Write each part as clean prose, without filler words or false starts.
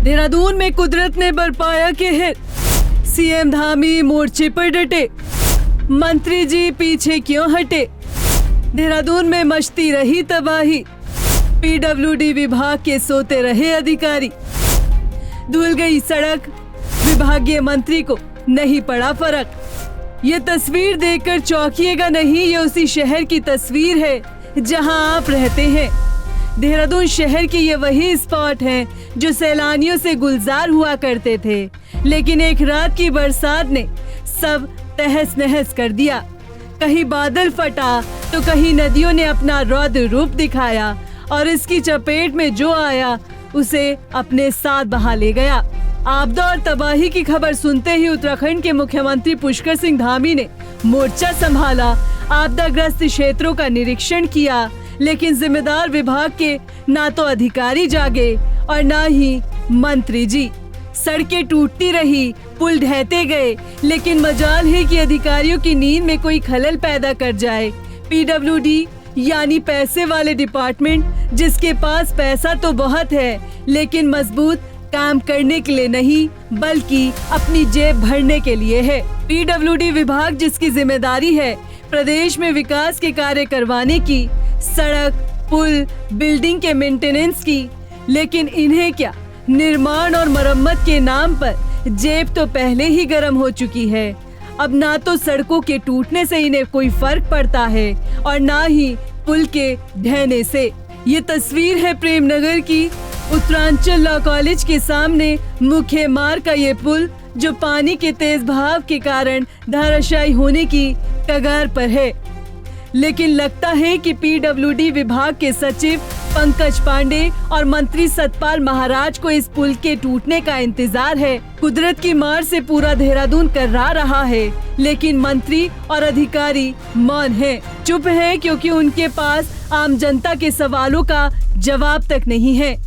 देहरादून में कुदरत ने बरपाया कहर, सीएम धामी मोर्चे पर डटे, मंत्री जी पीछे क्यों हटे। देहरादून में मचती रही तबाही, पीडब्ल्यूडी विभाग के सोते रहे अधिकारी। धुल गई सड़क, विभागीय मंत्री को नहीं पड़ा फर्क। ये तस्वीर देखकर चौंकिएगा नहीं, ये उसी शहर की तस्वीर है जहां आप रहते हैं। देहरादून शहर के ये वही स्पॉट हैं जो सैलानियों से गुलजार हुआ करते थे, लेकिन एक रात की बरसात ने सब तहस नहस कर दिया। कहीं बादल फटा तो कहीं नदियों ने अपना रौद्र रूप दिखाया और इसकी चपेट में जो आया उसे अपने साथ बहा ले गया। आपदा और तबाही की खबर सुनते ही उत्तराखंड के मुख्यमंत्री पुष्कर सिंह धामी ने मोर्चा संभाला, आपदाग्रस्त क्षेत्रों का निरीक्षण किया, लेकिन जिम्मेदार विभाग के ना तो अधिकारी जागे और ना ही मंत्री जी। सड़कें टूटती रही, पुल ढहते गए, लेकिन मजाल है कि अधिकारियों की नींद में कोई खलल पैदा कर जाए। पीडब्ल्यूडी यानी पैसे वाले डिपार्टमेंट, जिसके पास पैसा तो बहुत है लेकिन मजबूत काम करने के लिए नहीं बल्कि अपनी जेब भरने के लिए है। पीडब्ल्यूडी विभाग जिसकी जिम्मेदारी है प्रदेश में विकास के कार्य करवाने की, सड़क, पुल, बिल्डिंग के मेंटेनेंस की, लेकिन इन्हें क्या, निर्माण और मरम्मत के नाम पर जेब तो पहले ही गर्म हो चुकी है। अब ना तो सड़कों के टूटने से इन्हें कोई फर्क पड़ता है और ना ही पुल के ढहने से। ये तस्वीर है प्रेमनगर की, उत्तरांचल लॉ कॉलेज के सामने मुख्य मार्ग का ये पुल जो पानी के तेज बहाव के कारण धराशायी होने की कगार पर है। लेकिन लगता है कि पीडब्ल्यूडी विभाग के सचिव पंकज पांडे और मंत्री सतपाल महाराज को इस पुल के टूटने का इंतजार है। कुदरत की मार से पूरा देहरादून कर्रा रहा है, लेकिन मंत्री और अधिकारी मौन हैं, चुप हैं, क्योंकि उनके पास आम जनता के सवालों का जवाब तक नहीं है।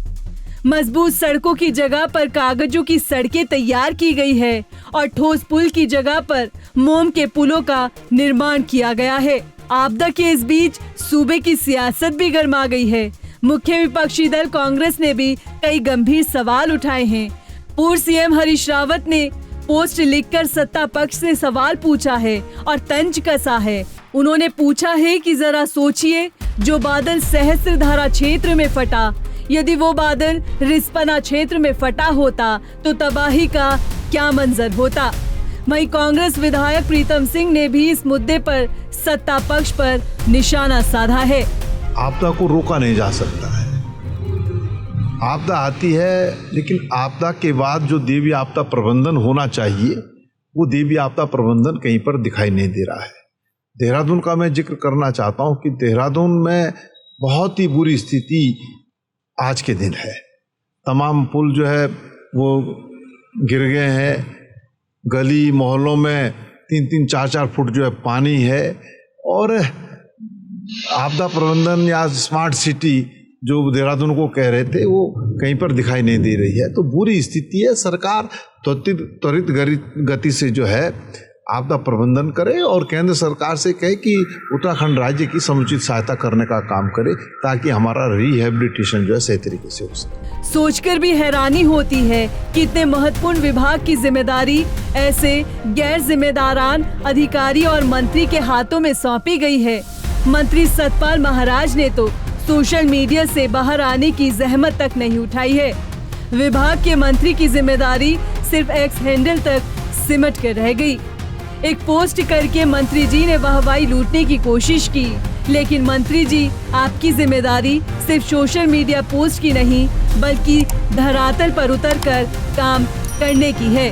मजबूत सड़कों की जगह पर कागजों की सड़कें तैयार की गई है और ठोस पुल की जगह पर मोम के पुलों का निर्माण किया गया है। आपदा के इस बीच सूबे की सियासत भी गर्मा गई है। मुख्य विपक्षी दल कांग्रेस ने भी कई गंभीर सवाल उठाए हैं। पूर्व सीएम हरीश रावत ने पोस्ट लिखकर सत्ता पक्ष से सवाल पूछा है और तंज कसा है। उन्होंने पूछा है कि जरा सोचिए, जो बादल सहस्त्रधारा क्षेत्र में फटा, यदि वो बादल रिस्पना क्षेत्र में फटा होता तो तबाही का क्या मंजर होता। वहीं कांग्रेस विधायक प्रीतम सिंह ने भी इस मुद्दे पर सत्ता पक्ष पर निशाना साधा है। आपदा को रोका नहीं जा सकता है। आपदा आती है, लेकिन आपदा के बाद जो देवी आपदा प्रबंधन होना चाहिए वो देवी आपदा प्रबंधन कहीं पर दिखाई नहीं दे रहा है। देहरादून का मैं जिक्र करना चाहता हूँ कि देहरादून में बहुत ही बुरी स्थिति आज के दिन है। तमाम पुल जो है वो गिर गए हैं, गली मोहल्लों में 3-3, 4-4 फुट जो है पानी है, और आपदा प्रबंधन या स्मार्ट सिटी जो देहरादून को कह रहे थे वो कहीं पर दिखाई नहीं दे रही है। तो बुरी स्थिति है। सरकार त्वरित गति से जो है आपदा प्रबंधन करे और केंद्र सरकार से कहे कि उत्तराखंड राज्य की समुचित सहायता करने का काम करे, ताकि हमारा रिहेबिलिटेशन जो है सही तरीके से हो सके। सोचकर भी हैरानी होती है कि इतने महत्वपूर्ण विभाग की जिम्मेदारी ऐसे गैर जिम्मेदारान अधिकारी और मंत्री के हाथों में सौंपी गई है। मंत्री सतपाल महाराज ने तो सोशल मीडिया से बाहर आने की जहमत तक नहीं उठाई है। विभाग के मंत्री की जिम्मेदारी सिर्फ एक्स हैंडल तक सिमट कर रह गई। एक पोस्ट करके मंत्री जी ने वाहवाही लूटने की कोशिश की, लेकिन मंत्री जी, आपकी जिम्मेदारी सिर्फ सोशल मीडिया पोस्ट की नहीं बल्कि धरातल पर उतरकर काम करने की है।